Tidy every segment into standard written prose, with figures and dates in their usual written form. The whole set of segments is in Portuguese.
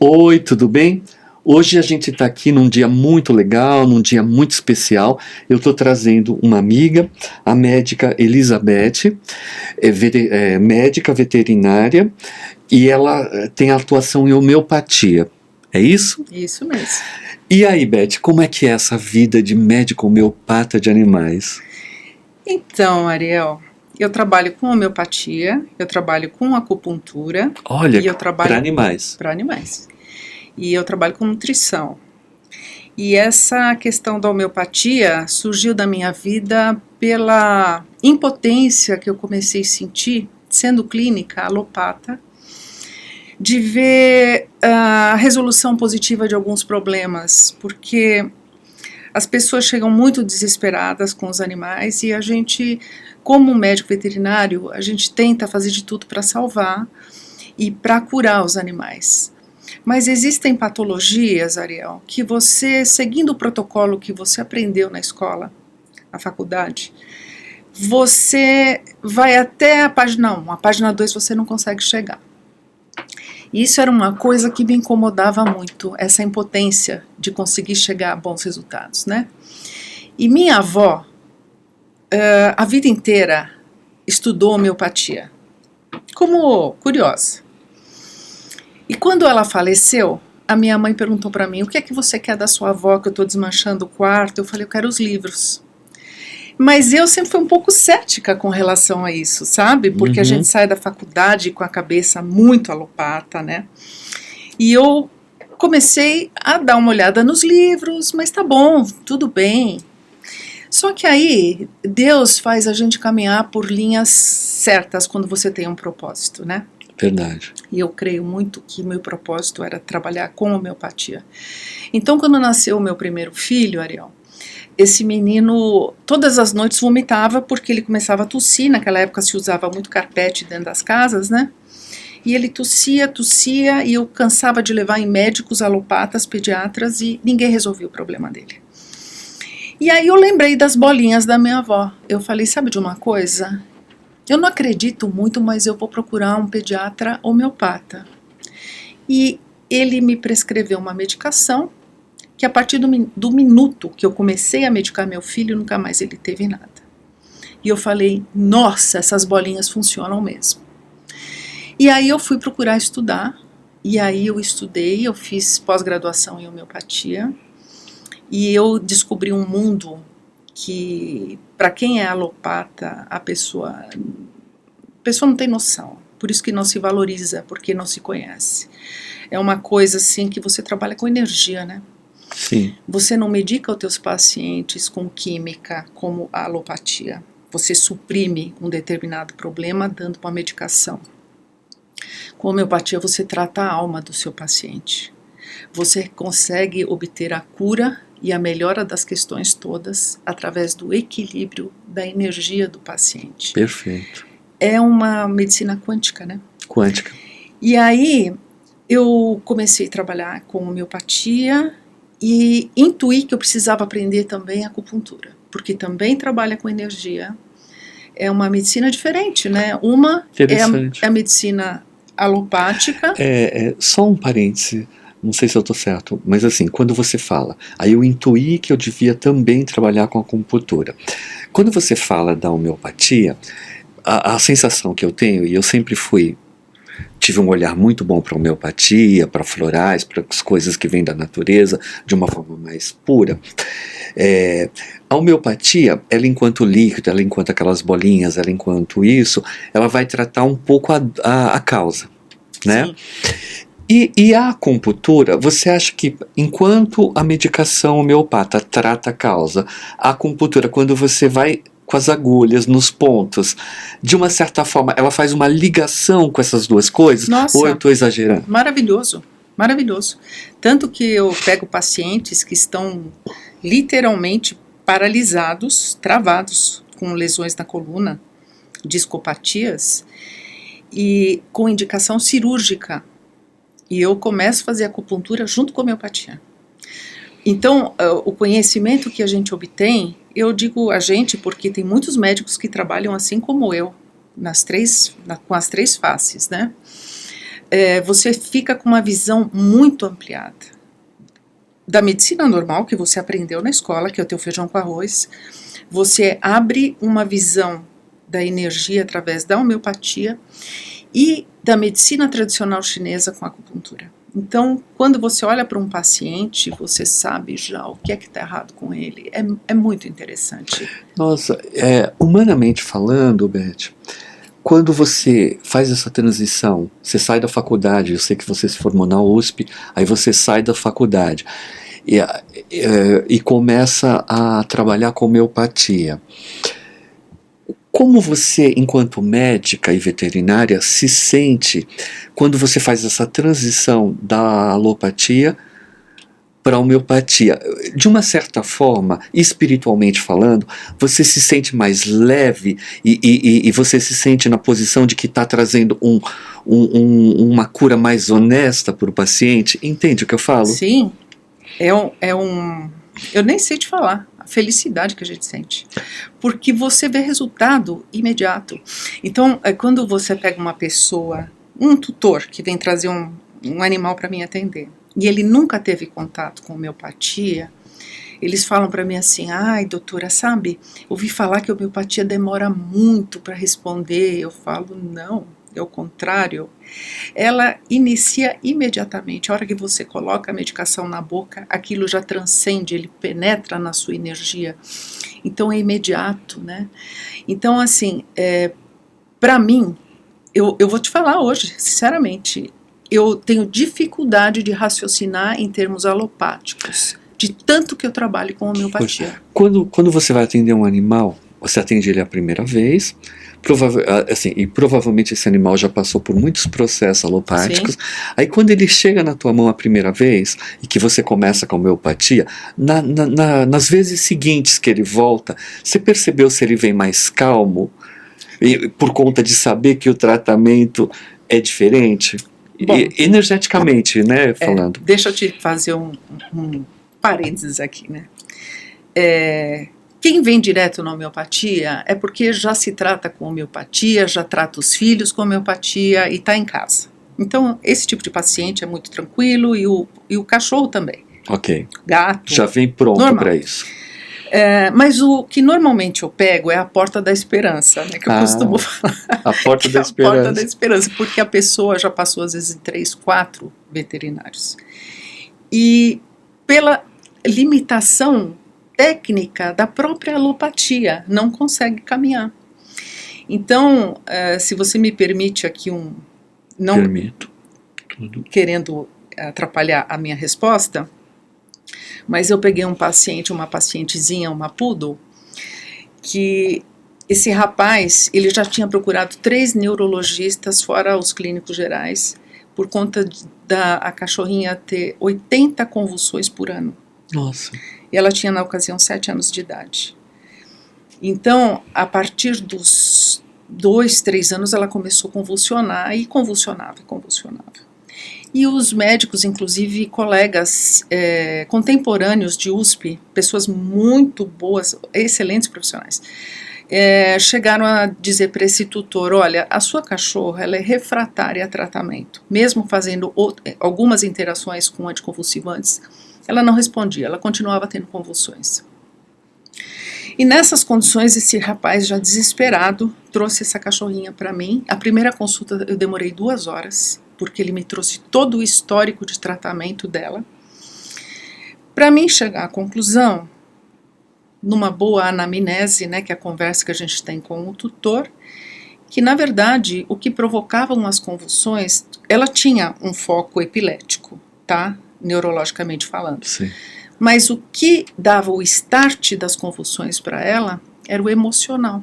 Oi, tudo bem? Hoje a gente está aqui num dia muito legal, num dia muito especial. Eu estou trazendo uma amiga, a médica Elizabeth, médica veterinária, e ela tem atuação em homeopatia. É isso? Isso mesmo. E aí, Beth, como é que é essa vida de médico homeopata de animais? Então, Ariel, eu trabalho com homeopatia, eu trabalho com acupuntura Olha, e eu para trabalho animais. para animais. E eu trabalho com nutrição. E essa questão da homeopatia surgiu da minha vida pela impotência que eu comecei a sentir, sendo clínica alopata, de ver a resolução positiva de alguns problemas, porque as pessoas chegam muito desesperadas com os animais e a gente, como médico veterinário, a gente tenta fazer de tudo para salvar e para curar os animais. Mas existem patologias, Ariel, que você, seguindo o protocolo que você aprendeu na escola, na faculdade, você vai até a página 1, a página 2 você não consegue chegar. Isso era uma coisa que me incomodava muito, essa impotência de conseguir chegar a bons resultados, né? E minha avó, a vida inteira, estudou homeopatia, como curiosa. E quando ela faleceu, a minha mãe perguntou para mim, o que é que você quer da sua avó, que eu estou desmanchando o quarto? Eu falei, eu quero os livros. Mas eu sempre fui um pouco cética com relação a isso, sabe? Porque a gente sai da faculdade com a cabeça muito alopata, né? E eu comecei a dar uma olhada nos livros, mas tá bom, tudo bem. Só que aí, Deus faz a gente caminhar por linhas certas quando você tem um propósito, né? Verdade. E eu creio muito que meu propósito era trabalhar com homeopatia. Então, quando nasceu o meu primeiro filho, Ariel, esse menino todas as noites vomitava porque ele começava a tossir. Naquela época se usava muito carpete dentro das casas, né? E ele tossia, e eu cansava de levar em médicos, alopatas, pediatras e ninguém resolvia o problema dele. E aí eu lembrei das bolinhas da minha avó. Eu falei, sabe de uma coisa? Eu não acredito muito, mas eu vou procurar um pediatra homeopata. E ele me prescreveu uma medicação que a partir do minuto que eu comecei a medicar meu filho, nunca mais ele teve nada. E eu falei, nossa, essas bolinhas funcionam mesmo. E aí eu fui procurar estudar, e aí eu estudei, eu fiz pós-graduação em homeopatia, e eu descobri um mundo que, para quem é alopata, a pessoa não tem noção, por isso que não se valoriza, porque não se conhece. É uma coisa assim que você trabalha com energia, né? Sim. Você não medica os teus pacientes com química, como a alopatia. Você suprime um determinado problema dando uma medicação. Com a homeopatia você trata a alma do seu paciente. Você consegue obter a cura e a melhora das questões todas através do equilíbrio da energia do paciente. Perfeito. É uma medicina quântica, né? Quântica. E aí eu comecei a trabalhar com homeopatia e intuí que eu precisava aprender também acupuntura, porque também trabalha com energia. É uma medicina diferente, né? Uma é a medicina alopática. Só um parêntese, não sei se eu estou certo, mas assim, quando você fala, aí eu intuí que eu devia também trabalhar com acupuntura. Quando você fala da homeopatia, a sensação que eu tenho, e eu sempre tive um olhar muito bom para a homeopatia, para florais, para as coisas que vêm da natureza, de uma forma mais pura. A homeopatia, ela enquanto líquido, ela enquanto aquelas bolinhas, ela enquanto isso, ela vai tratar um pouco a causa, né? Sim. E a acupuntura, você acha que enquanto a medicação homeopata trata a causa, a acupuntura, quando você vai com as agulhas nos pontos, de uma certa forma, ela faz uma ligação com essas duas coisas? Nossa, ou eu estou exagerando? Maravilhoso, maravilhoso. Tanto que eu pego pacientes que estão literalmente paralisados, travados, com lesões na coluna, discopatias, e com indicação cirúrgica. E eu começo a fazer acupuntura junto com a homeopatia. Então, o conhecimento que a gente obtém, eu digo a gente porque tem muitos médicos que trabalham assim como eu, com as três faces, né? você fica com uma visão muito ampliada da medicina normal que você aprendeu na escola, que é o teu feijão com arroz. Você abre uma visão da energia através da homeopatia e da medicina tradicional chinesa com a acupuntura. Então, quando você olha para um paciente, você sabe já o que é que está errado com ele. É muito interessante. Nossa, humanamente falando, Beth, quando você faz essa transição, você sai da faculdade, eu sei que você se formou na USP, aí você sai da faculdade e começa a trabalhar com homeopatia. Como você, enquanto médica e veterinária, se sente quando você faz essa transição da alopatia para a homeopatia? De uma certa forma, espiritualmente falando, você se sente mais leve e você se sente na posição de que está trazendo uma cura mais honesta para o paciente? Entende o que eu falo? Sim, eu nem sei te falar a felicidade que a gente sente, porque você vê resultado imediato. Então, quando você pega uma pessoa, um tutor que vem trazer um animal para mim atender, e ele nunca teve contato com homeopatia, eles falam para mim assim: ai, doutora, sabe, ouvi falar que a homeopatia demora muito para responder. Eu falo: não, é o contrário. Ela inicia imediatamente. A hora que você coloca a medicação na boca, aquilo já transcende, ele penetra na sua energia. Então é imediato, né? Então, assim, para mim, eu vou te falar hoje, sinceramente, eu tenho dificuldade de raciocinar em termos alopáticos, de tanto que eu trabalho com homeopatia. Quando você vai atender um animal, você atende ele a primeira vez, e provavelmente esse animal já passou por muitos processos alopáticos. Sim. Aí quando ele chega na tua mão a primeira vez, e que você começa com a homeopatia, nas vezes seguintes que ele volta, você percebeu se ele vem mais calmo, por conta de saber que o tratamento é diferente? Bom, energeticamente, né, falando. Deixa eu te fazer um parênteses aqui, né? Quem vem direto na homeopatia é porque já se trata com homeopatia, já trata os filhos com homeopatia e está em casa. Então, esse tipo de paciente é muito tranquilo e o cachorro também. Ok. Gato. Já vem pronto para isso. Mas o que normalmente eu pego é a porta da esperança, né, que eu costumo falar. A porta da esperança. A porta da esperança, porque a pessoa já passou às vezes em 3, 4 veterinários. E pela limitação técnica da própria alopatia, não consegue caminhar. Então, se você me permite aqui não Permito. Tudo. Querendo atrapalhar a minha resposta, mas eu peguei uma pacientezinha, uma poodle, que esse rapaz, ele já tinha procurado 3 neurologistas, fora os clínicos gerais, por conta da cachorrinha ter 80 convulsões por ano. Nossa. E ela tinha, na ocasião, 7 anos de idade. Então, a partir dos 2, 3 anos, ela começou a convulsionar e convulsionava. E os médicos, inclusive colegas contemporâneos de USP, pessoas muito boas, excelentes profissionais, chegaram a dizer para esse tutor: olha, a sua cachorra ela é refratária a tratamento, mesmo fazendo algumas interações com anticonvulsivantes, ela não respondia, ela continuava tendo convulsões. E nessas condições, esse rapaz, já desesperado, trouxe essa cachorrinha para mim. A primeira consulta eu demorei 2 horas, porque ele me trouxe todo o histórico de tratamento dela, para mim chegar à conclusão, numa boa anamnese, né, que é a conversa que a gente tem com o tutor, que na verdade o que provocavam as convulsões, ela tinha um foco epilético, tá? Neurologicamente falando. Sim. Mas o que dava o start das convulsões para ela era o emocional.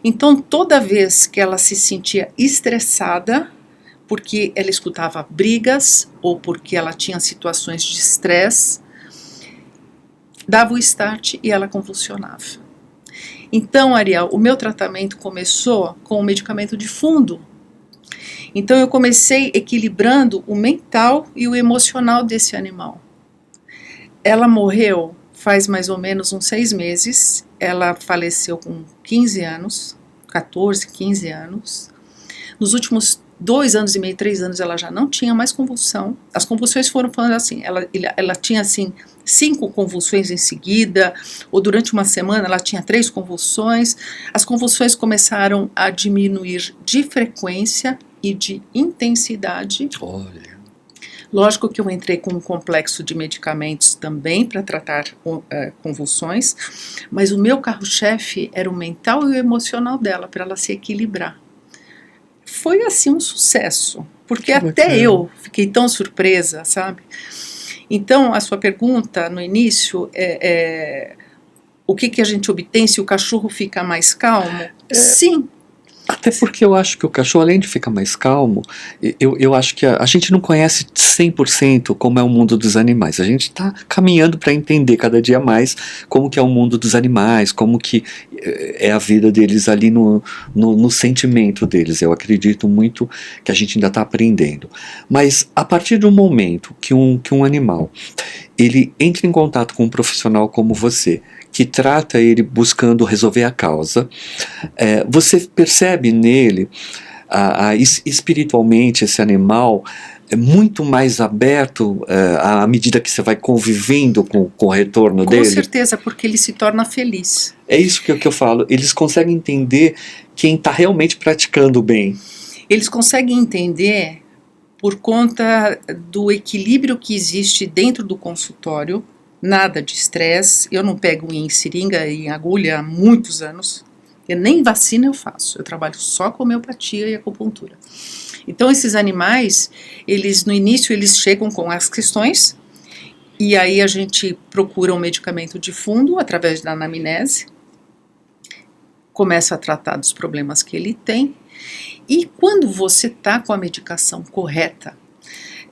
Então, toda vez que ela se sentia estressada, porque ela escutava brigas ou porque ela tinha situações de estresse, dava o start e ela convulsionava. Então, Ariel, o meu tratamento começou com o medicamento de fundo. Então, eu comecei equilibrando o mental e o emocional desse animal. Ela morreu faz mais ou menos uns 6 meses, ela faleceu com 15 anos, 14, 15 anos. Nos últimos 2 anos e meio, 3 anos, ela já não tinha mais convulsão. As convulsões foram falando assim, ela tinha assim 5 convulsões em seguida, ou durante uma semana ela tinha 3 convulsões. As convulsões começaram a diminuir de frequência e de intensidade. Olha. Lógico que eu entrei com um complexo de medicamentos também para tratar convulsões, mas o meu carro-chefe era o mental e o emocional dela, para ela se equilibrar. Foi assim um sucesso, porque Que até bacana. eu fiquei tão surpresa, sabe? Então, a sua pergunta no início o que a gente obtém se o cachorro fica mais calmo? Sim. Até porque eu acho que o cachorro, além de ficar mais calmo, eu acho que a gente não conhece 100% como é o mundo dos animais. A gente está caminhando para entender cada dia mais como que é o mundo dos animais, como que é a vida deles ali no sentimento deles. Eu acredito muito que a gente ainda está aprendendo. Mas a partir do momento que um animal ele entra em contato com um profissional como você, que trata ele buscando resolver a causa, você percebe nele, espiritualmente, esse animal é muito mais aberto à medida que você vai convivendo com o retorno dele? Com certeza, porque ele se torna feliz. É isso que eu falo, eles conseguem entender quem está realmente praticando o bem. Eles conseguem entender por conta do equilíbrio que existe dentro do consultório, nada de estresse. Eu não pego em seringa e em agulha há muitos anos. Nem vacina eu faço, eu trabalho só com homeopatia e acupuntura. Então esses animais, eles no início eles chegam com as questões, e aí a gente procura um medicamento de fundo através da anamnese, começa a tratar dos problemas que ele tem, e quando você está com a medicação correta,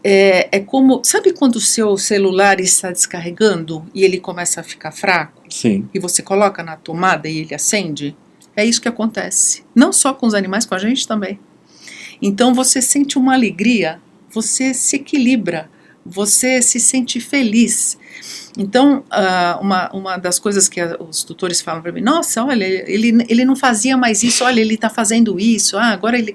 é como, sabe quando o seu celular está descarregando e ele começa a ficar fraco? Sim. E você coloca na tomada e ele acende? É isso que acontece. Não só com os animais, com a gente também. Então você sente uma alegria, você se equilibra, você se sente feliz. Então, uma das coisas que os tutores falam para mim, nossa, olha, ele não fazia mais isso, olha, ele está fazendo isso, agora ele...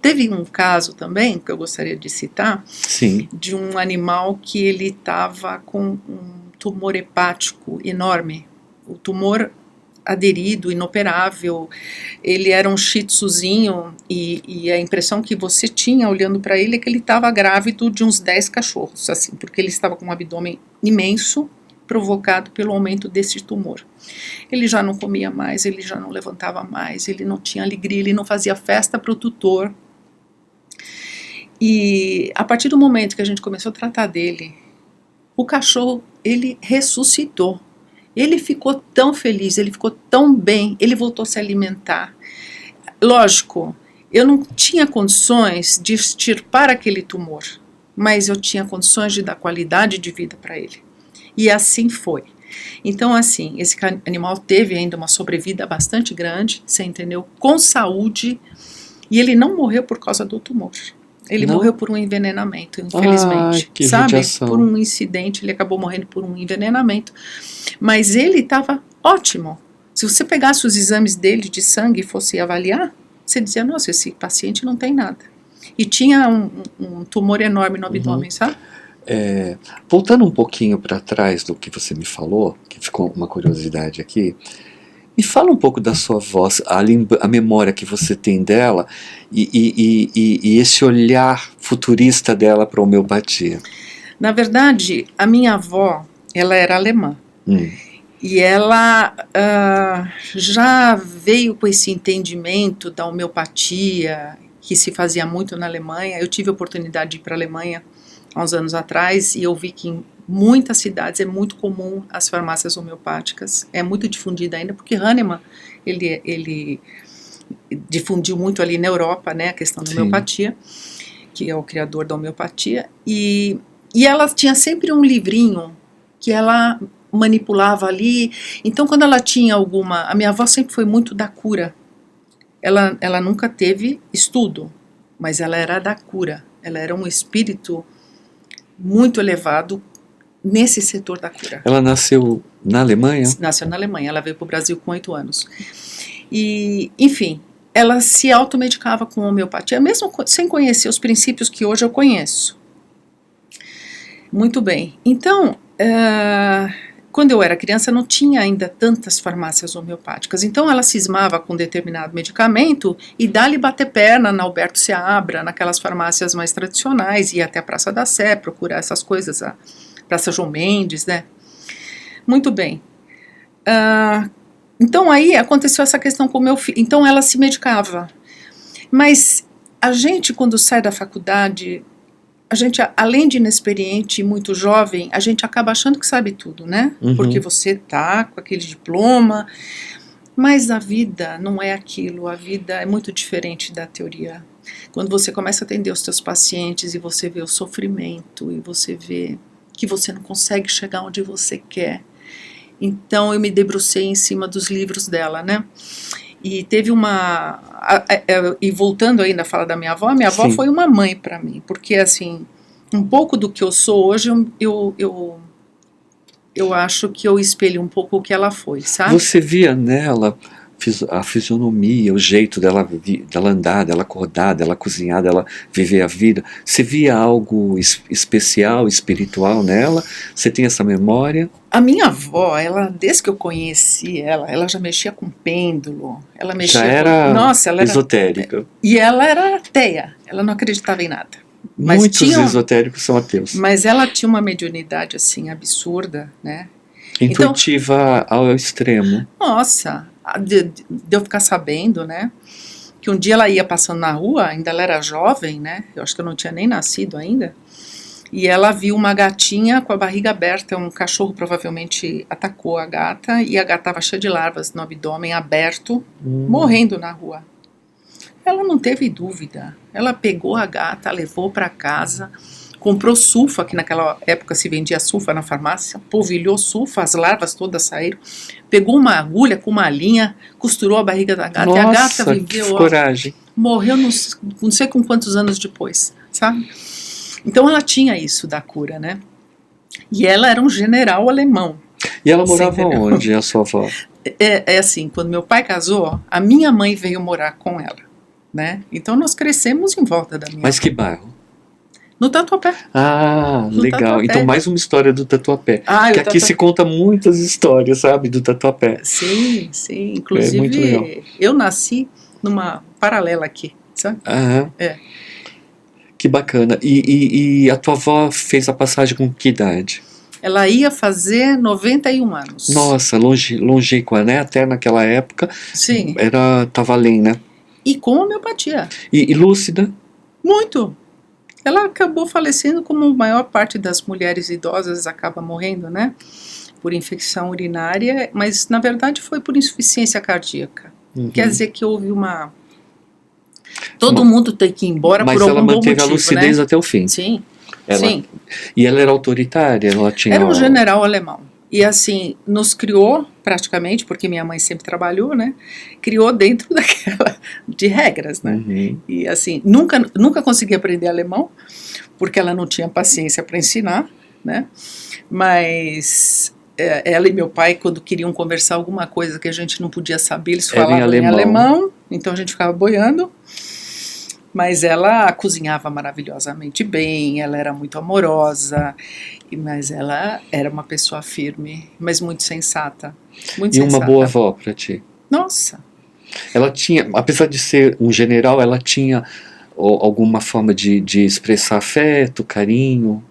Teve um caso também, que eu gostaria de citar, Sim. de um animal que ele estava com um tumor hepático enorme, o tumor aderido, inoperável, ele era um shih tzuzinho, e a impressão que você tinha olhando para ele é que ele estava grávido de uns 10 cachorros, assim, porque ele estava com um abdômen imenso, provocado pelo aumento desse tumor. Ele já não comia mais, ele já não levantava mais, ele não tinha alegria, ele não fazia festa para o tutor. E a partir do momento que a gente começou a tratar dele, o cachorro, ele ressuscitou. Ele ficou tão feliz, ele ficou tão bem, ele voltou a se alimentar. Lógico, eu não tinha condições de extirpar aquele tumor, mas eu tinha condições de dar qualidade de vida para ele. E assim foi. Então, assim, esse animal teve ainda uma sobrevida bastante grande, você entendeu? Com saúde, e ele não morreu por causa do tumor. Ele morreu por um envenenamento, infelizmente. Que sabe? judiação. Por um incidente, ele acabou morrendo por um envenenamento. Mas ele estava ótimo. Se você pegasse os exames dele de sangue e fosse avaliar, você dizia, nossa, esse paciente não tem nada. E tinha um tumor enorme no abdômen, sabe? Voltando um pouquinho para trás do que você me falou, que ficou uma curiosidade aqui, me fala um pouco da sua voz, a memória que você tem dela e esse olhar futurista dela para a homeopatia. Na verdade, a minha avó, ela era alemã. E ela já veio com esse entendimento da homeopatia, que se fazia muito na Alemanha. Eu tive a oportunidade de ir para a Alemanha há uns anos atrás, e eu vi que em muitas cidades é muito comum as farmácias homeopáticas, é muito difundida ainda, porque Hahnemann, ele difundiu muito ali na Europa, né, a questão da homeopatia, que é o criador da homeopatia, e ela tinha sempre um livrinho que ela manipulava ali. Então, quando ela tinha a minha avó sempre foi muito da cura, ela nunca teve estudo, mas ela era da cura, ela era um espírito muito elevado nesse setor da cura. Ela nasceu na Alemanha? Nasceu na Alemanha, ela veio para o Brasil com 8 anos. E, enfim, ela se automedicava com homeopatia, mesmo sem conhecer os princípios que hoje eu conheço. Muito bem. Então, quando eu era criança, não tinha ainda tantas farmácias homeopáticas. Então, ela cismava com determinado medicamento e dá-lhe bater perna na Alberto Seabra, naquelas farmácias mais tradicionais, ia até a Praça da Sé, procurar essas coisas, a Praça João Mendes, né? Muito bem. Então, aí aconteceu essa questão com o meu filho. Então, ela se medicava. Mas a gente, quando sai da faculdade, a gente, além de inexperiente e muito jovem, a gente acaba achando que sabe tudo, né? Uhum. Porque você tá com aquele diploma, mas a vida não é aquilo, a vida é muito diferente da teoria. Quando você começa a atender os seus pacientes e você vê o sofrimento e você vê que você não consegue chegar onde você quer. Então eu me debrucei em cima dos livros dela, né? E teve e voltando ainda a fala da minha avó, minha avó Sim. foi uma mãe para mim, porque assim, um pouco do que eu sou hoje, eu acho que eu espelho um pouco o que ela foi, sabe? Você via nela a fisionomia, o jeito dela andar, dela acordar, dela cozinhar, dela viver a vida. Você via algo especial, espiritual nela? Você tem essa memória? A minha avó, ela, desde que eu conheci ela já mexia com pêndulo, ela mexia Já era nossa, ela esotérica. E ela era ateia, ela não acreditava em nada. Mas Muitos esotéricos são ateus. Mas ela tinha uma mediunidade assim absurda, né? Intuitiva ao extremo. Nossa, de eu ficar sabendo, né? Que um dia ela ia passando na rua, ainda ela era jovem, né? Eu acho que eu não tinha nem nascido ainda. E ela viu uma gatinha com a barriga aberta, um cachorro provavelmente atacou a gata, e a gata estava cheia de larvas no abdômen, aberto, morrendo na rua. Ela não teve dúvida, ela pegou a gata, levou para casa, comprou sulfa, que naquela época se vendia sulfa na farmácia, polvilhou sulfa, as larvas todas saíram, pegou uma agulha com uma linha, costurou a barriga da gata. Nossa, e a gata viveu, que coragem. Morreu não sei com quantos anos depois, sabe? Então ela tinha isso da cura, né? E ela era um general alemão. E ela morava onde, a sua avó? É assim, quando meu pai casou, a minha mãe veio morar com ela, né? Então nós crescemos em volta da minha Mas mãe. que bairro? No Tatuapé. Ah, No legal. Tatuapé. Então mais uma história do Tatuapé. Que aqui se conta muitas histórias, sabe, do Tatuapé. Sim, sim. Inclusive, muito legal. Eu nasci numa paralela aqui, sabe? Aham. É. Que bacana. E a tua avó fez a passagem com que idade? Ela ia fazer 91 anos. Nossa, longínqua, né? Até naquela época Sim. tava além, né? E com homeopatia. E lúcida? Muito. Ela acabou falecendo como a maior parte das mulheres idosas acaba morrendo, né? Por infecção urinária, mas na verdade foi por insuficiência cardíaca. Uhum. Quer dizer que houve uma... Todo mundo tem que ir embora por algum bom motivo, mas ela manteve a lucidez, né? Até o fim. Sim, sim. E ela era autoritária? Ela tinha... Era um general alemão. E assim, nos criou praticamente, porque minha mãe sempre trabalhou, né? Criou dentro daquela de regras, né? Uhum. E assim, nunca consegui aprender alemão, porque ela não tinha paciência para ensinar, né? Mas ela e meu pai, quando queriam conversar alguma coisa que a gente não podia saber, eles falavam em alemão, então a gente ficava boiando. Mas ela cozinhava maravilhosamente bem, ela era muito amorosa, mas ela era uma pessoa firme, mas muito sensata. Muito e sensata. Uma boa avó para ti? Nossa! Ela tinha, apesar de ser um general, ela tinha alguma forma de expressar afeto, carinho?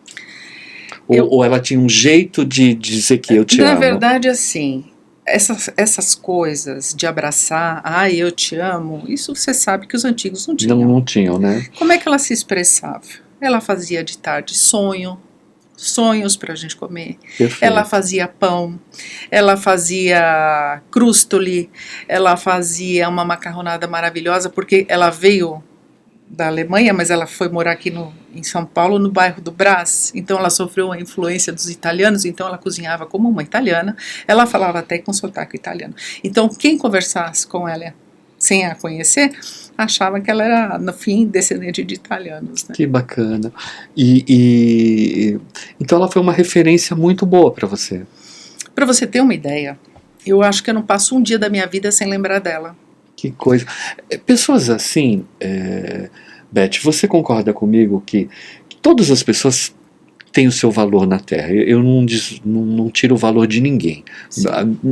Ou ela tinha um jeito de dizer que eu te amo? Na verdade, assim... Essas coisas de abraçar, eu te amo, isso você sabe que os antigos não tinham. Não tinham, né? Como é que ela se expressava? Ela fazia de tarde sonhos pra gente comer. Perfeito. Ela fazia pão, ela fazia crustoli, ela fazia uma macarronada maravilhosa, porque ela veio da Alemanha, mas ela foi morar aqui em São Paulo, no bairro do Brás, então ela sofreu a influência dos italianos, então ela cozinhava como uma italiana, ela falava até com sotaque italiano. Então quem conversasse com ela sem a conhecer, achava que ela era, no fim, descendente de italianos, né? Que bacana. Então ela foi uma referência muito boa para você. Para você ter uma ideia, eu acho que eu não passo um dia da minha vida sem lembrar dela. Que coisa. Pessoas assim, Beth, você concorda comigo que todas as pessoas têm o seu valor na Terra? Eu não tiro o valor de ninguém. Sim.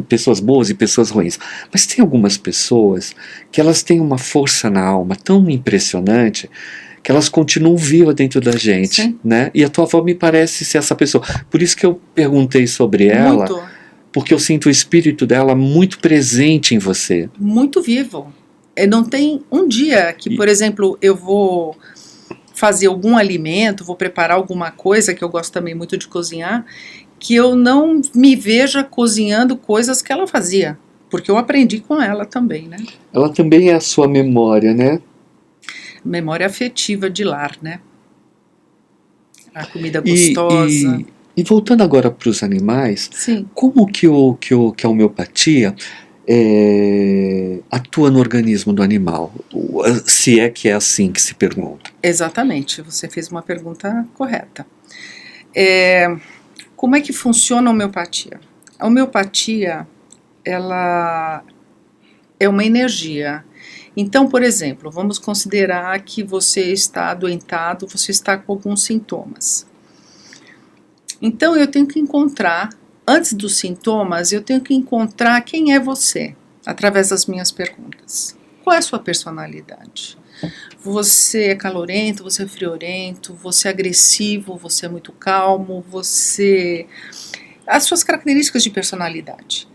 Pessoas boas e pessoas ruins. Mas tem algumas pessoas que elas têm uma força na alma tão impressionante que elas continuam vivas dentro da gente, Sim. né? E a tua avó me parece ser essa pessoa. Por isso que eu perguntei sobre ela, Muito, porque eu sinto o espírito dela muito presente em você. muito vivo. Não tem um dia que, por exemplo, eu vou fazer algum alimento, vou preparar alguma coisa, que eu gosto também muito de cozinhar, que eu não me veja cozinhando coisas que ela fazia, porque eu aprendi com ela também, né? Ela também é a sua memória, né? Memória afetiva de lar, né? A comida E, gostosa. e voltando agora para os animais, Sim, como que a homeopatia atua no organismo do animal? Se é que é assim que se pergunta. exatamente. Você fez uma pergunta correta. Como é que funciona a homeopatia? A homeopatia, ela é uma energia. Então, por exemplo, vamos considerar que você está adoentado, você está com alguns sintomas. Então, eu tenho que encontrar, antes dos sintomas, eu tenho que encontrar quem é você, através das minhas perguntas. Qual é a sua personalidade? Você é calorento, você é friorento, você é agressivo, você é muito calmo, as suas características de personalidade.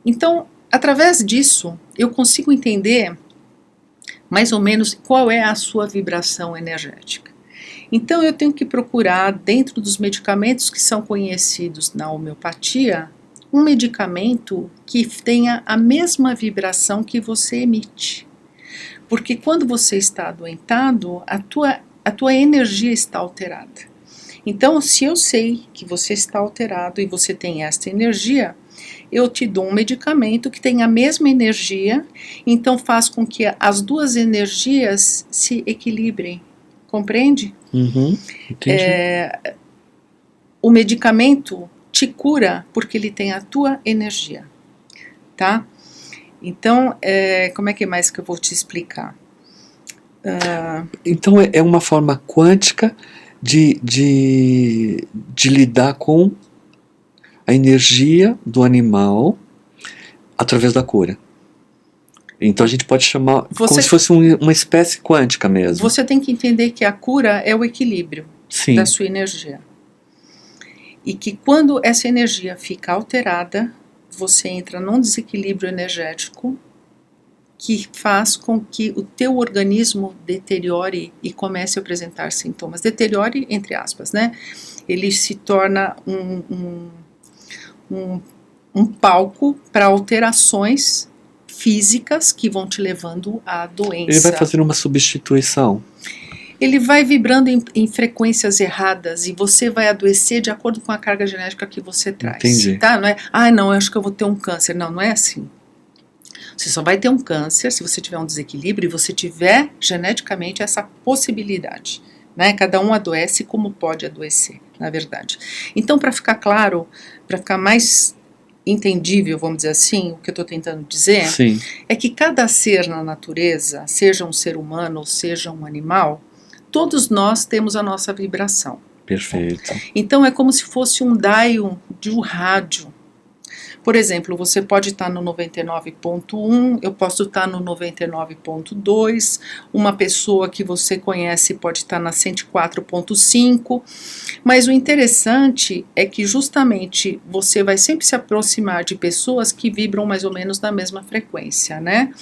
Então, através disso, eu consigo entender mais ou menos qual é a sua vibração energética. Então, eu tenho que procurar, dentro dos medicamentos que são conhecidos na homeopatia, um medicamento que tenha a mesma vibração que você emite. Porque quando você está adoentado, a tua energia está alterada. Então, se eu sei que você está alterado e você tem esta energia, eu te dou um medicamento que tem a mesma energia, então faz com que as duas energias se equilibrem. Compreende? Uhum, entendi. O medicamento te cura porque ele tem a tua energia, tá? Então, como é que mais que eu vou te explicar? Então é uma forma quântica de lidar com a energia do animal através da cura. Então a gente pode chamar como se fosse uma espécie quântica mesmo. Você tem que entender que a cura é o equilíbrio Sim. da sua energia. E que quando essa energia fica alterada, você entra num desequilíbrio energético que faz com que o teu organismo deteriore e comece a apresentar sintomas. Deteriore, entre aspas, né? Ele se torna um palco para alterações físicas que vão te levando à doença. Ele vai fazer uma substituição. Ele vai vibrando em frequências erradas e você vai adoecer de acordo com a carga genética que você traz. Entendi. Tá? Não é, não, eu acho que eu vou ter um câncer. Não, não é assim. Você só vai ter um câncer se você tiver um desequilíbrio e você tiver geneticamente essa possibilidade. Né? Cada um adoece como pode adoecer, na verdade. Então, para ficar claro, para ficar mais entendível, vamos dizer assim, o que eu estou tentando dizer, Sim. é que cada ser na natureza, seja um ser humano ou seja um animal, todos nós temos a nossa vibração. Perfeito. Então, é como se fosse um dial de um rádio. Por exemplo, você pode estar no 99.1, eu posso estar no 99.2, uma pessoa que você conhece pode estar na 104.5, mas o interessante é que justamente você vai sempre se aproximar de pessoas que vibram mais ou menos na mesma frequência, né?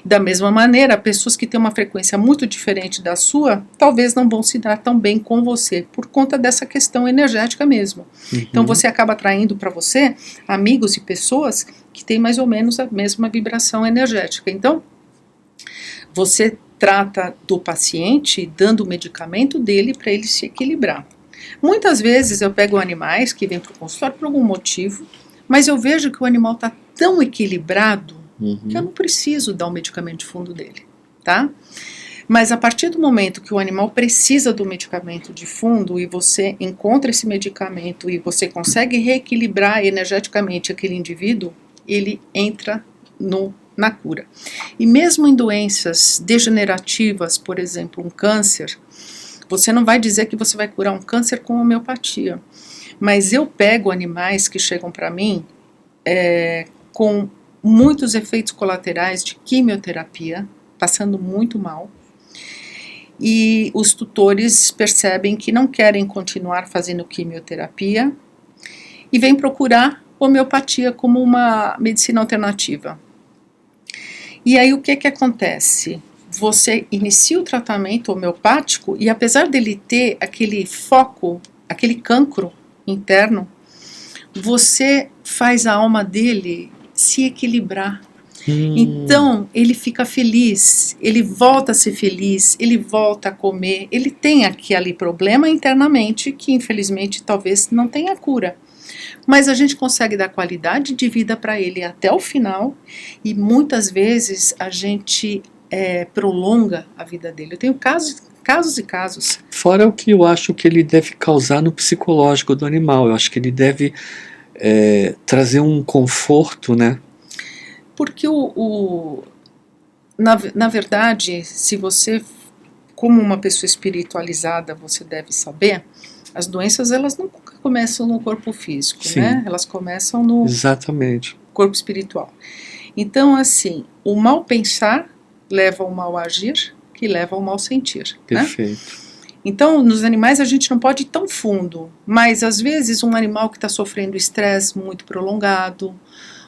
Da mesma maneira, pessoas que têm uma frequência muito diferente da sua, talvez não vão se dar tão bem com você, por conta dessa questão energética mesmo. Uhum. Então você acaba atraindo para você amigos e pessoas que têm mais ou menos a mesma vibração energética. Então, você trata do paciente dando o medicamento dele para ele se equilibrar. Muitas vezes eu pego animais que vêm para o consultório por algum motivo, mas eu vejo que o animal está tão equilibrado que eu não preciso dar o medicamento de fundo dele, tá? Mas a partir do momento que o animal precisa do medicamento de fundo e você encontra esse medicamento e você consegue reequilibrar energeticamente aquele indivíduo, ele entra na cura. E mesmo em doenças degenerativas, por exemplo, um câncer, você não vai dizer que você vai curar um câncer com homeopatia. Mas eu pego animais que chegam para mim com muitos efeitos colaterais de quimioterapia, passando muito mal, e os tutores percebem que não querem continuar fazendo quimioterapia e vêm procurar homeopatia como uma medicina alternativa. E aí o que acontece? Você inicia o tratamento homeopático e apesar dele ter aquele foco, aquele cancro interno, você faz a alma dele se equilibrar. Então ele fica feliz, ele volta a ser feliz, ele volta a comer, ele tem aquele problema internamente que infelizmente talvez não tenha cura. Mas a gente consegue dar qualidade de vida para ele até o final e muitas vezes a gente prolonga a vida dele. Eu tenho casos e casos. Fora o que eu acho que ele deve causar no psicológico do animal, eu acho que ele deve trazer um conforto, né? Porque na verdade, se você, como uma pessoa espiritualizada, você deve saber, as doenças elas nunca começam no corpo físico, Sim. né? Elas começam no Exatamente. corpo espiritual. Então, assim, o mal pensar leva ao mal agir, que leva ao mal sentir. Perfeito. Né? Então, nos animais a gente não pode ir tão fundo, mas às vezes um animal que está sofrendo estresse muito prolongado,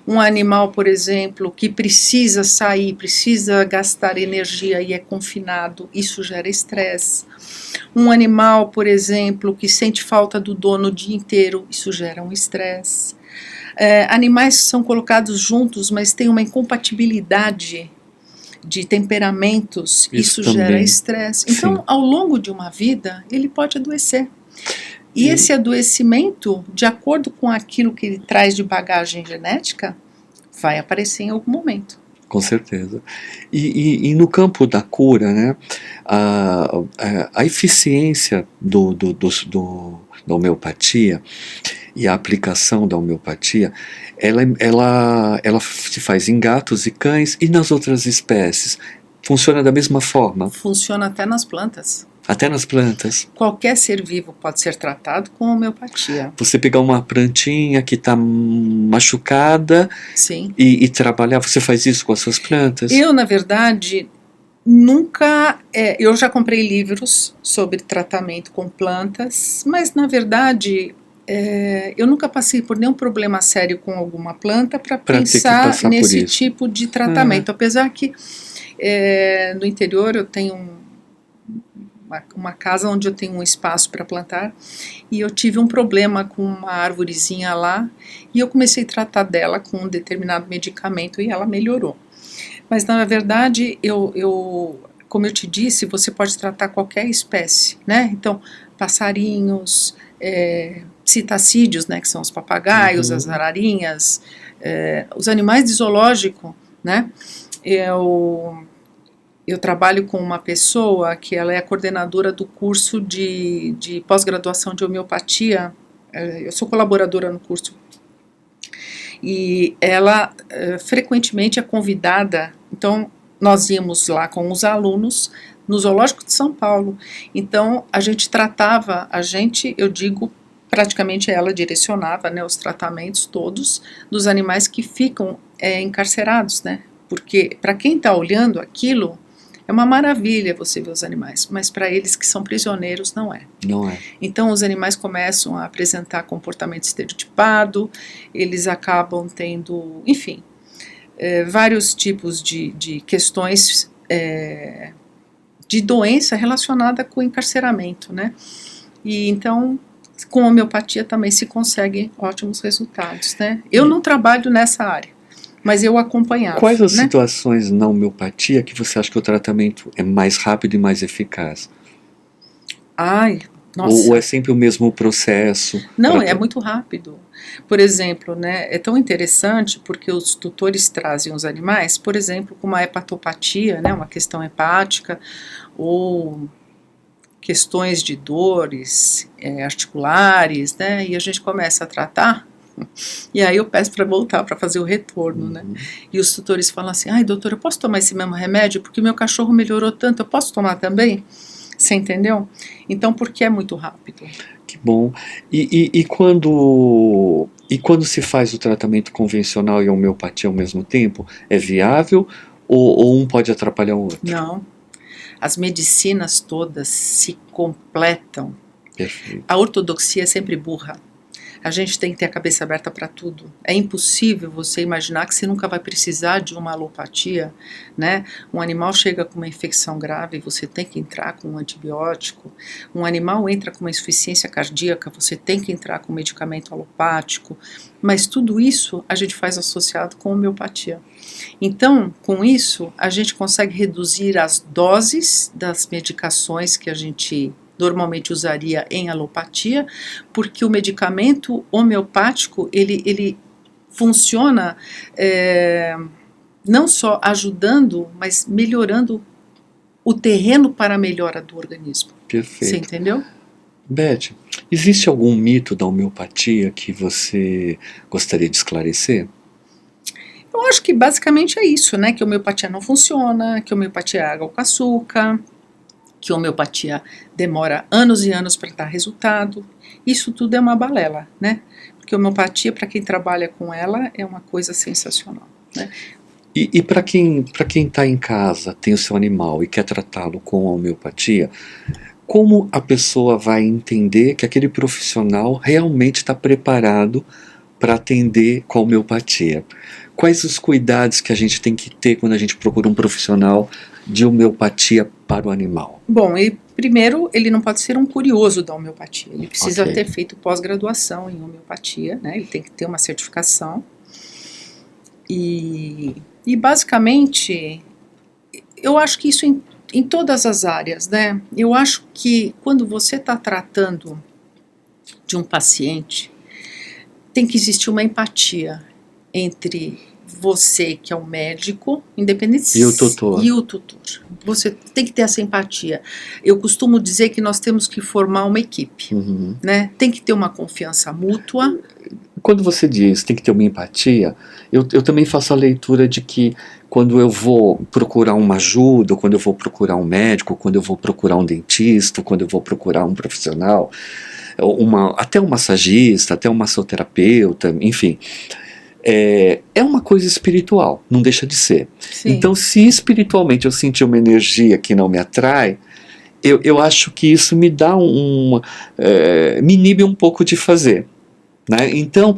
um animal, por exemplo, que precisa sair, precisa gastar energia e é confinado, isso gera estresse. Um animal, por exemplo, que sente falta do dono o dia inteiro, isso gera um estresse. Animais que são colocados juntos, mas têm uma incompatibilidade de temperamentos, isso gera estresse. Então, ao longo de uma vida, ele pode adoecer. E esse adoecimento, de acordo com aquilo que ele traz de bagagem genética, vai aparecer em algum momento. Com certeza. E no campo da cura, né, a eficiência da homeopatia e a aplicação da homeopatia, ela se faz em gatos e cães e nas outras espécies. Funciona da mesma forma? Funciona até nas plantas. Até nas plantas. Qualquer ser vivo pode ser tratado com homeopatia. Você pegar uma plantinha que está machucada. Sim. E trabalhar, você faz isso com as suas plantas? Eu, na verdade, nunca... eu já comprei livros sobre tratamento com plantas, mas, na verdade, eu nunca passei por nenhum problema sério com alguma planta para pensar nesse tipo de tratamento. Apesar que no interior eu tenho uma casa onde eu tenho um espaço para plantar e eu tive um problema com uma arvorezinha lá e eu comecei a tratar dela com um determinado medicamento e ela melhorou. Mas na verdade, como eu te disse, você pode tratar qualquer espécie, né? Então, passarinhos, citacídeos, né, que são os papagaios, as ararinhas, os animais de zoológico, né? Eu trabalho com uma pessoa que ela é a coordenadora do curso de pós-graduação de homeopatia. Eu sou colaboradora no curso. E ela frequentemente é convidada. Então, nós íamos lá com os alunos no Zoológico de São Paulo. Então, a gente tratava, eu digo, praticamente ela direcionava, né, os tratamentos todos dos animais que ficam encarcerados, né? Porque para quem está olhando aquilo, é uma maravilha você ver os animais, mas para eles que são prisioneiros não é. Não é. Então os animais começam a apresentar comportamento estereotipado, eles acabam tendo, enfim, vários tipos de questões de doença relacionada com o encarceramento, né? E então, com a homeopatia também se conseguem ótimos resultados, né? Eu não trabalho nessa área, mas eu acompanhava. Quais as situações na homeopatia que você acha que o tratamento é mais rápido e mais eficaz? Ai, nossa. Ou é sempre o mesmo processo? Não, é muito rápido. Por exemplo, né, é tão interessante porque os tutores trazem os animais, por exemplo, com uma hepatopatia, né, uma questão hepática, ou questões de dores articulares, né, e a gente começa a tratar E aí eu peço para voltar, para fazer o retorno, né? E os tutores falam assim, ai doutor, eu posso tomar esse mesmo remédio? Porque meu cachorro melhorou tanto, eu posso tomar também? Você entendeu? Então, porque é muito rápido. Que bom. E quando se faz o tratamento convencional e a homeopatia ao mesmo tempo, é viável ou um pode atrapalhar o outro? Não. As medicinas todas se completam. Perfeito. A ortodoxia é sempre burra. A gente tem que ter a cabeça aberta para tudo. É impossível você imaginar que você nunca vai precisar de uma alopatia, né? Um animal chega com uma infecção grave, você tem que entrar com um antibiótico. Um animal entra com uma insuficiência cardíaca, você tem que entrar com um medicamento alopático. Mas tudo isso a gente faz associado com homeopatia. Então, com isso, a gente consegue reduzir as doses das medicações que a gente normalmente usaria em alopatia, porque o medicamento homeopático, ele funciona não só ajudando, mas melhorando o terreno para a melhora do organismo. Perfeito. Você entendeu? Beth, existe algum mito da homeopatia que você gostaria de esclarecer? Eu acho que basicamente é isso, né? Que a homeopatia não funciona, que a homeopatia é água com açúcar, que a homeopatia demora anos e anos para dar resultado. Isso tudo é uma balela, né? Porque a homeopatia, para quem trabalha com ela, é uma coisa sensacional, né? E para quem está em casa, tem o seu animal e quer tratá-lo com a homeopatia, como a pessoa vai entender que aquele profissional realmente está preparado para atender com a homeopatia? Quais os cuidados que a gente tem que ter quando a gente procura um profissional de homeopatia para o animal? Bom, e primeiro, ele não pode ser um curioso da homeopatia. Ele precisa Ok. ter feito pós-graduação em homeopatia, né? Ele tem que ter uma certificação. E basicamente, eu acho que isso em todas as áreas, né? Eu acho que quando você está tratando de um paciente, tem que existir uma empatia entre você, que é o médico, independente E o tutor. e o tutor. Você tem que ter essa empatia. Eu costumo dizer que nós temos que formar uma equipe, Uhum. né? Tem que ter uma confiança mútua. Quando você diz tem que ter uma empatia, eu também faço a leitura de que quando eu vou procurar uma ajuda, quando eu vou procurar um médico, quando eu vou procurar um dentista, quando eu vou procurar um profissional, até um massagista, até um massoterapeuta, enfim, é uma coisa espiritual, não deixa de ser. Sim. Então, se espiritualmente eu sentir uma energia que não me atrai, eu acho que isso me dá me inibe um pouco de fazer, né? Então,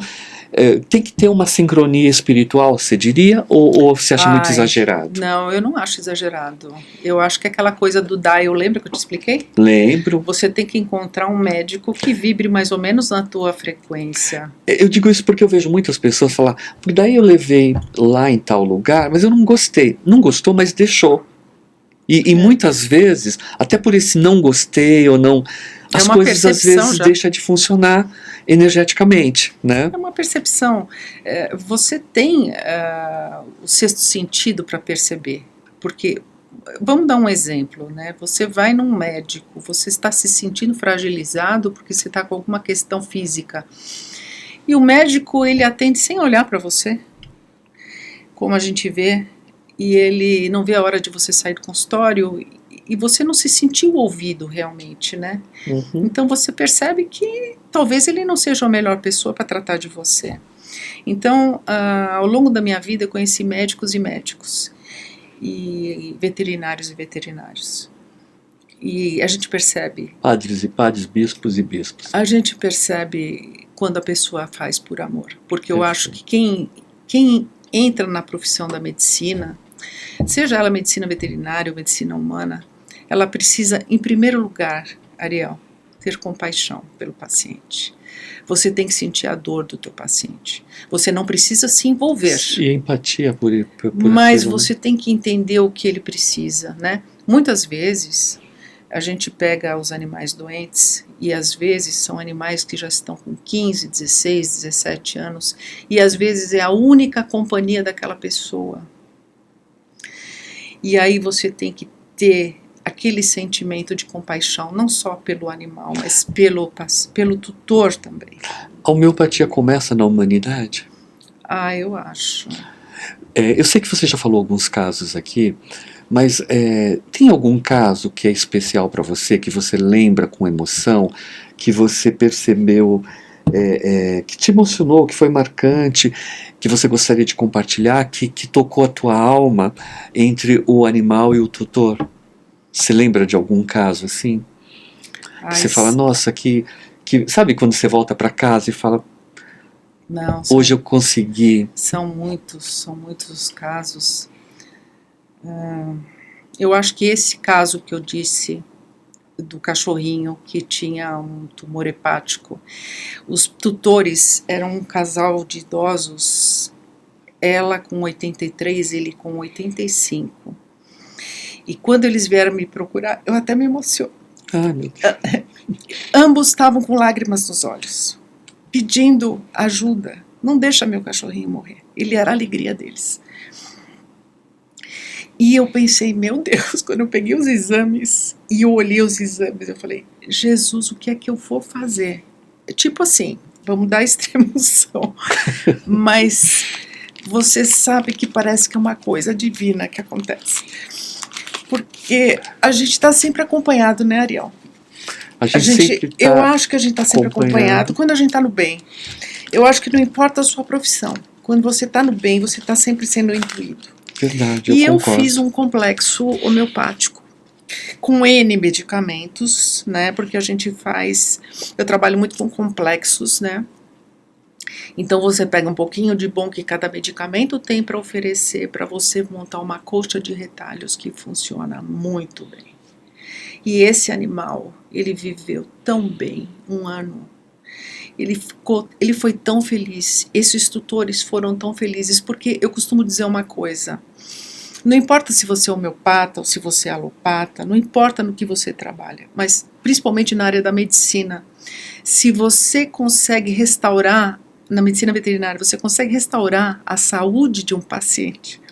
tem que ter uma sincronia espiritual, você diria? Ou você acha muito exagerado? Não, eu não acho exagerado. Eu acho que aquela coisa do dial, lembra que eu te expliquei? Lembro. Você tem que encontrar um médico que vibre mais ou menos na tua frequência. Eu digo isso porque eu vejo muitas pessoas falar, porque daí eu levei lá em tal lugar, mas eu não gostei. Não gostou, mas deixou. E muitas vezes, até por esse não gostei ou não, as coisas às vezes deixam de funcionar energeticamente, né? É uma percepção. Você tem o sexto sentido para perceber, porque vamos dar um exemplo, né? Você vai num médico, você está se sentindo fragilizado porque você está com alguma questão física, e o médico ele atende sem olhar para você, como a gente vê, e ele não vê a hora de você sair do consultório e você não se sentiu ouvido realmente, né? Uhum. Então você percebe que talvez ele não seja a melhor pessoa para tratar de você. Então, ao longo da minha vida eu conheci médicos e médicos, e veterinários e veterinários. E a gente percebe... Padres e padres, bispos e bispos. A gente percebe quando a pessoa faz por amor. Porque eu acho que quem entra na profissão da medicina, seja ela medicina veterinária ou medicina humana, ela precisa, em primeiro lugar, Ariel, ter compaixão pelo paciente. Você tem que sentir a dor do teu paciente. Você não precisa se envolver. E empatia por mas aquilo, você tem que entender o que ele precisa, né? Muitas vezes a gente pega os animais doentes e às vezes são animais que já estão com 15, 16, 17 anos e às vezes é a única companhia daquela pessoa. E aí você tem que ter aquele sentimento de compaixão, não só pelo animal, mas pelo tutor também. A homeopatia começa na humanidade? Eu acho. Eu sei que você já falou alguns casos aqui, mas tem algum caso que é especial para você, que você lembra com emoção, que você percebeu, que te emocionou, que foi marcante, que você gostaria de compartilhar, que tocou a tua alma entre o animal e o tutor? Você lembra de algum caso assim? Que você fala, nossa, sabe quando você volta para casa e fala, não, hoje eu consegui. São muitos casos. Eu acho que esse caso que eu disse do cachorrinho que tinha um tumor hepático, os tutores eram um casal de idosos, ela com 83, ele com 85. E quando eles vieram me procurar, eu até me emociono. Meu Deus. Ambos estavam com lágrimas nos olhos, pedindo ajuda. Não deixa meu cachorrinho morrer. Ele era a alegria deles. E eu pensei, meu Deus, quando eu peguei os exames e eu olhei os exames, eu falei, Jesus, o que é que eu vou fazer? Tipo assim, vamos dar extrema-unção. Mas você sabe que parece que é uma coisa divina que acontece. Porque a gente está sempre acompanhado, né, Ariel? Eu acho que a gente está sempre acompanhado quando a gente está no bem. Eu acho que não importa a sua profissão. Quando você está no bem, você está sempre sendo intuído. Verdade, e eu fiz um complexo homeopático com N medicamentos, né? Porque a gente eu trabalho muito com complexos, né? Então você pega um pouquinho de bom que cada medicamento tem para oferecer para você montar uma coxa de retalhos que funciona muito bem. E esse animal, ele viveu tão bem, 1 ano. Ele foi tão feliz, esses tutores foram tão felizes, porque eu costumo dizer uma coisa, não importa se você é homeopata ou se você é alopata, não importa no que você trabalha, mas principalmente na área da medicina, se você consegue restaurar, na medicina veterinária, você consegue restaurar a saúde de um paciente,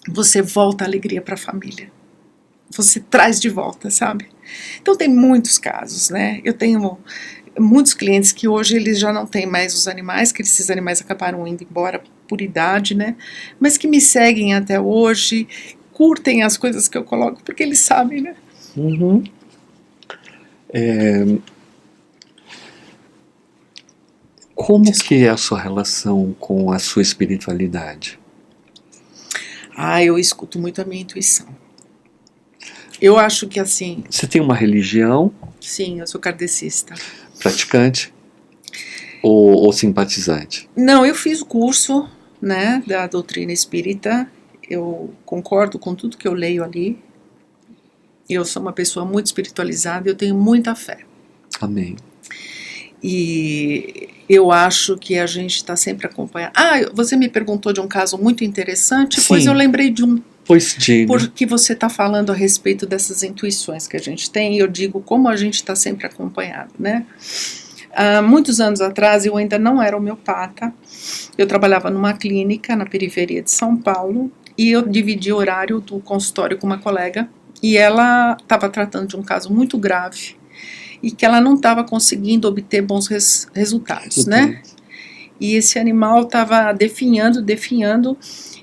você volta a alegria para a família. Você traz de volta, sabe? Então tem muitos casos, né? Eu tenho muitos clientes que hoje eles já não têm mais os animais, que esses animais acabaram indo embora por idade, né? Mas que me seguem até hoje, curtem as coisas que eu coloco, porque eles sabem, né? Uhum. Como que é a sua relação com a sua espiritualidade? Eu escuto muito a minha intuição. Eu acho que assim... Você tem uma religião? Sim, eu sou kardecista. Praticante? Ou simpatizante? Não, eu fiz o curso, né, da doutrina espírita. Eu concordo com tudo que eu leio ali. Eu sou uma pessoa muito espiritualizada e eu tenho muita fé. Amém. E eu acho que a gente está sempre acompanhando. Você me perguntou de um caso muito interessante, Sim. Pois eu lembrei de um. Pois diga. Porque você está falando a respeito dessas intuições que a gente tem, e eu digo como a gente está sempre acompanhado, né? Há muitos anos atrás, eu ainda não era homeopata, eu trabalhava numa clínica na periferia de São Paulo, e eu dividi o horário do consultório com uma colega, e ela estava tratando de um caso muito grave, e que ela não estava conseguindo obter bons resultados, né? E esse animal estava definhando,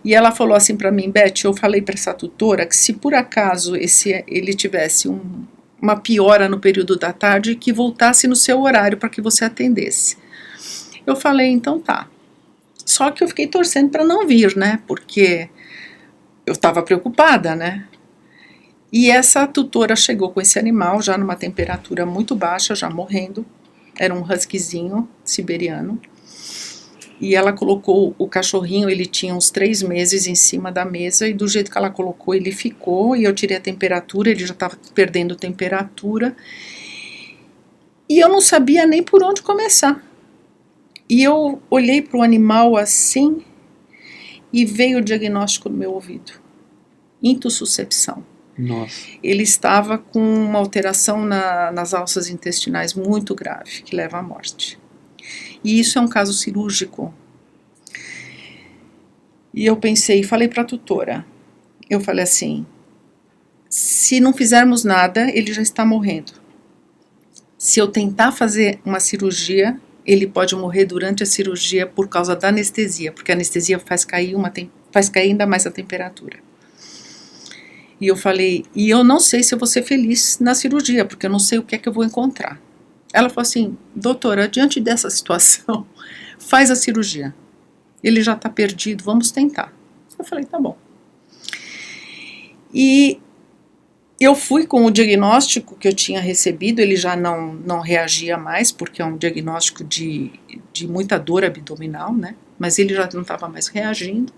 e ela falou assim para mim, Beth, eu falei para essa tutora que se por acaso ele tivesse uma piora no período da tarde, que voltasse no seu horário para que você atendesse. Eu falei, então tá. Só que eu fiquei torcendo para não vir, né? Porque eu estava preocupada, né? E essa tutora chegou com esse animal já numa temperatura muito baixa, já morrendo. Era um huskyzinho siberiano. E ela colocou o cachorrinho, ele tinha uns 3 meses em cima da mesa, e do jeito que ela colocou, ele ficou, e eu tirei a temperatura, ele já estava perdendo temperatura. E eu não sabia nem por onde começar. E eu olhei para o animal assim, e veio o diagnóstico no meu ouvido. Intussuscepção. Nossa. Ele estava com uma alteração nas alças intestinais muito grave, que leva à morte. E isso é um caso cirúrgico. E eu pensei, falei para a tutora, eu falei assim, se não fizermos nada, ele já está morrendo. Se eu tentar fazer uma cirurgia, ele pode morrer durante a cirurgia por causa da anestesia, porque a anestesia faz cair ainda mais a temperatura. E eu falei, e eu não sei se eu vou ser feliz na cirurgia, porque eu não sei o que é que eu vou encontrar. Ela falou assim, doutora, diante dessa situação, faz a cirurgia. Ele já está perdido, vamos tentar. Eu falei, tá bom. E eu fui com o diagnóstico que eu tinha recebido, ele já não reagia mais, porque é um diagnóstico de muita dor abdominal, né? Mas ele já não estava mais reagindo.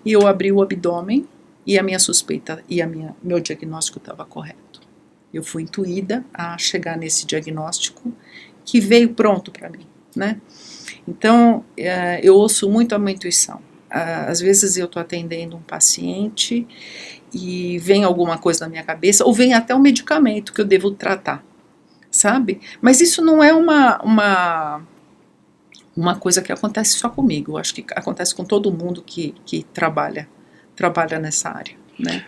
E eu abri o abdômen e a minha suspeita e meu diagnóstico estava correto. Eu fui intuída a chegar nesse diagnóstico que veio pronto para mim, né? Então, eu ouço muito a minha intuição. Às vezes eu estou atendendo um paciente e vem alguma coisa na minha cabeça, ou vem até um medicamento que eu devo tratar, sabe? Mas isso não é uma coisa que acontece só comigo, eu acho que acontece com todo mundo que trabalha nessa área, né?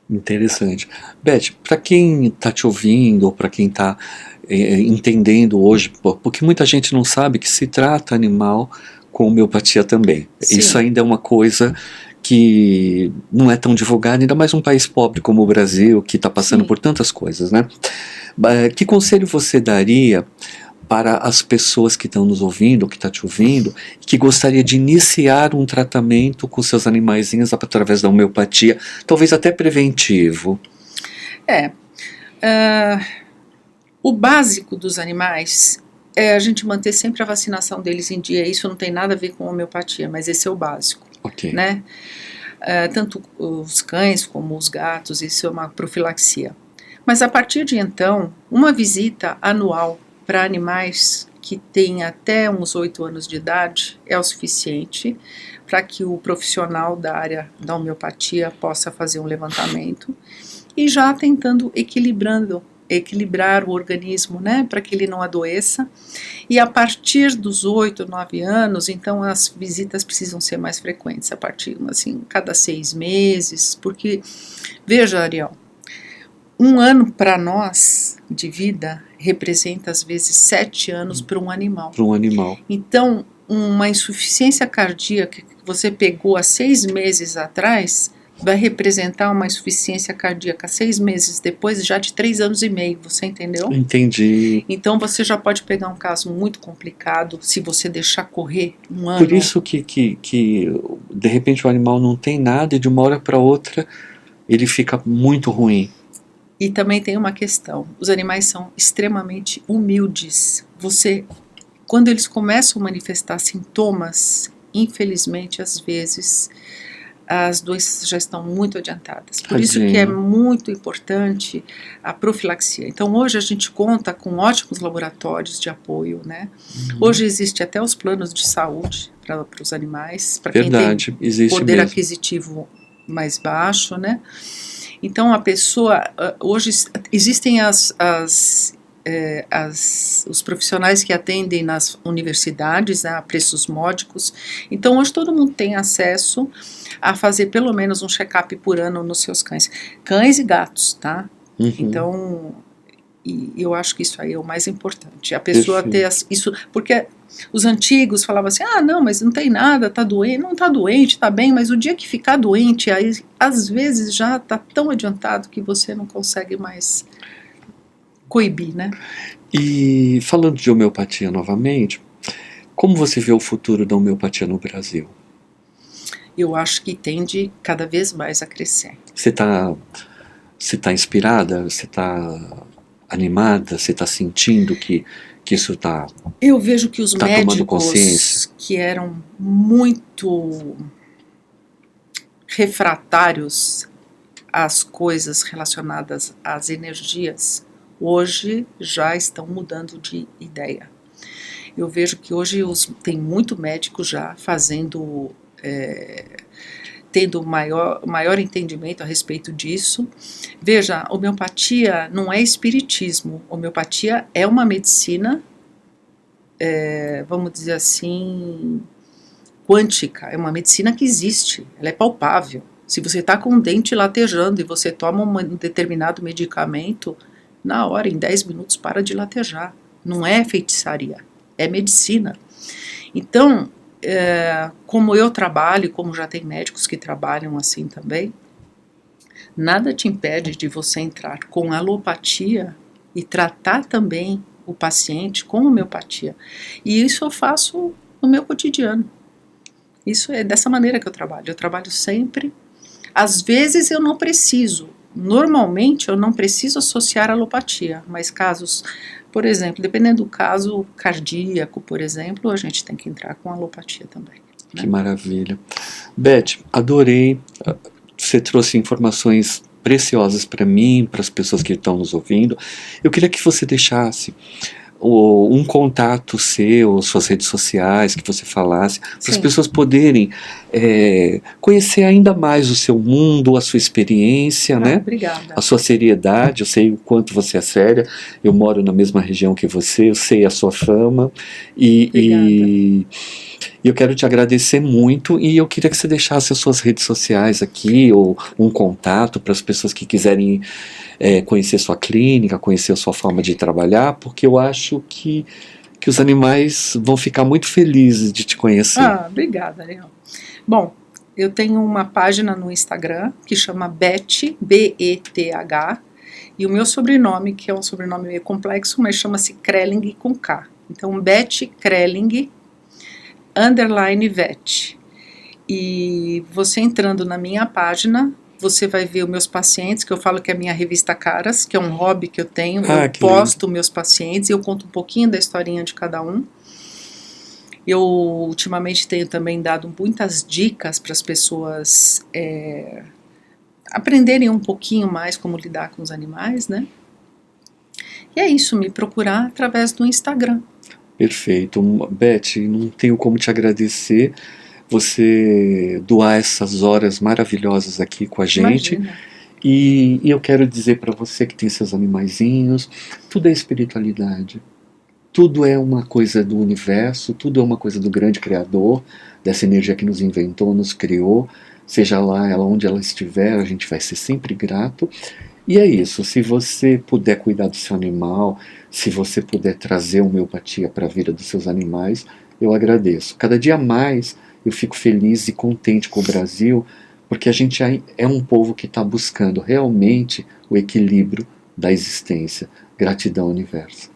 Interessante. Beth, para quem está te ouvindo, ou para quem está entendendo hoje, porque muita gente não sabe que se trata animal com homeopatia também. Sim. Isso ainda é uma coisa que não é tão divulgada, ainda mais um país pobre como o Brasil, que está passando Sim. por tantas coisas, né? Que conselho você daria para as pessoas que estão nos ouvindo, que estão te ouvindo, que gostaria de iniciar um tratamento com seus animaizinhos através da homeopatia, talvez até preventivo? O básico dos animais é a gente manter sempre a vacinação deles em dia. Isso não tem nada a ver com homeopatia, mas esse é o básico, Ok. né? Tanto os cães como os gatos, isso é uma profilaxia. Mas a partir de então, uma visita anual para animais que têm até uns 8 anos de idade é o suficiente para que o profissional da área da homeopatia possa fazer um levantamento e já tentando equilibrar o organismo, né, para que ele não adoeça. E a partir dos 8, 9 anos, então as visitas precisam ser mais frequentes, a partir, assim, cada 6 meses, porque, veja, Ariel, 1 ano para nós de vida representa às vezes 7 anos para um animal. Para um animal. Então, uma insuficiência cardíaca que você pegou há 6 meses atrás vai representar uma insuficiência cardíaca 6 meses depois, já de 3 anos e meio, você entendeu? Entendi. Então você já pode pegar um caso muito complicado se você deixar correr 1 ano. Por isso que de repente o animal não tem nada e de uma hora para outra ele fica muito ruim. E também tem uma questão, os animais são extremamente humildes. Quando eles começam a manifestar sintomas, infelizmente, às vezes, as doenças já estão muito adiantadas. Por isso que é muito importante a profilaxia. Então, hoje a gente conta com ótimos laboratórios de apoio, né? Hoje existe até os planos de saúde para os animais, para quem tem poder aquisitivo mais baixo, né? Então, a pessoa, hoje existem os profissionais que atendem nas universidades, a preços módicos. Então, hoje todo mundo tem acesso a fazer pelo menos um check-up por ano nos seus cães. Cães e gatos, tá? Então, eu acho que isso aí é o mais importante. A pessoa ter isso, porque os antigos falavam assim, não, mas não tem nada, tá doente, não tá doente, tá bem, mas o dia que ficar doente, aí às vezes já tá tão adiantado que você não consegue mais coibir, né? E falando de homeopatia novamente, como você vê o futuro da homeopatia no Brasil? Eu acho que tende cada vez mais a crescer. Você tá inspirada? Você tá animada? Você tá sentindo que isso tá... Eu vejo que os tomando consciência, que eram muito refratários às coisas relacionadas às energias, hoje já estão mudando de ideia. Eu vejo que hoje tem muito médico já fazendo, tendo maior entendimento a respeito disso. Veja, homeopatia não é espiritismo, homeopatia é uma medicina, vamos dizer assim, quântica, é uma medicina que existe, ela é palpável, Se você está com o dente latejando e você toma um determinado medicamento, na hora, em 10 minutos, para de latejar. Não é feitiçaria, é medicina. Então, como eu trabalho, como já tem médicos que trabalham assim também, nada te impede de você entrar com alopatia e tratar também o paciente com homeopatia. E isso eu faço no meu cotidiano. Isso é dessa maneira que eu trabalho. Eu trabalho sempre. Às vezes eu não preciso. Normalmente eu não preciso associar alopatia, mas casos, por exemplo, dependendo do caso cardíaco, por exemplo, a gente tem que entrar com alopatia também. Né? Que maravilha. Beth, adorei. Você trouxe informações preciosas para mim, para as pessoas que estão nos ouvindo. Eu queria que você deixasse um contato seu, suas redes sociais, que você falasse, para as pessoas poderem conhecer ainda mais o seu mundo, a sua experiência, né? Obrigada. A sua seriedade. Eu sei o quanto você é séria, eu moro na mesma região que você, eu sei a sua fama, e eu quero te agradecer muito, e eu queria que você deixasse as suas redes sociais aqui, ou um contato para as pessoas que quiserem conhecer sua clínica, conhecer a sua forma de trabalhar, porque eu acho que os animais vão ficar muito felizes de te conhecer. Obrigada, Leão. Bom, eu tenho uma página no Instagram que chama Beth, B-E-T-H, e o meu sobrenome, que é um sobrenome meio complexo, mas chama-se Kreling com K. Então, Beth Kreling _vet. E você entrando na minha página, você vai ver os meus pacientes, que eu falo que é a minha revista Caras, que é um hobby que eu tenho. Eu posto meus pacientes e eu conto um pouquinho da historinha de cada um. Eu ultimamente tenho também dado muitas dicas para as pessoas aprenderem um pouquinho mais como lidar com os animais, né? E é isso, me procurar através do Instagram. Perfeito. Beth, não tenho como te agradecer você doar essas horas maravilhosas aqui com a gente. E eu quero dizer para você que tem seus animaizinhos, tudo é espiritualidade. Tudo é uma coisa do universo, tudo é uma coisa do grande Criador, dessa energia que nos inventou, nos criou. Seja lá ela onde ela estiver, a gente vai ser sempre grato. E é isso, se você puder cuidar do seu animal, se você puder trazer homeopatia para a vida dos seus animais, eu agradeço. Cada dia mais eu fico feliz e contente com o Brasil, porque a gente é um povo que está buscando realmente o equilíbrio da existência. Gratidão, universo.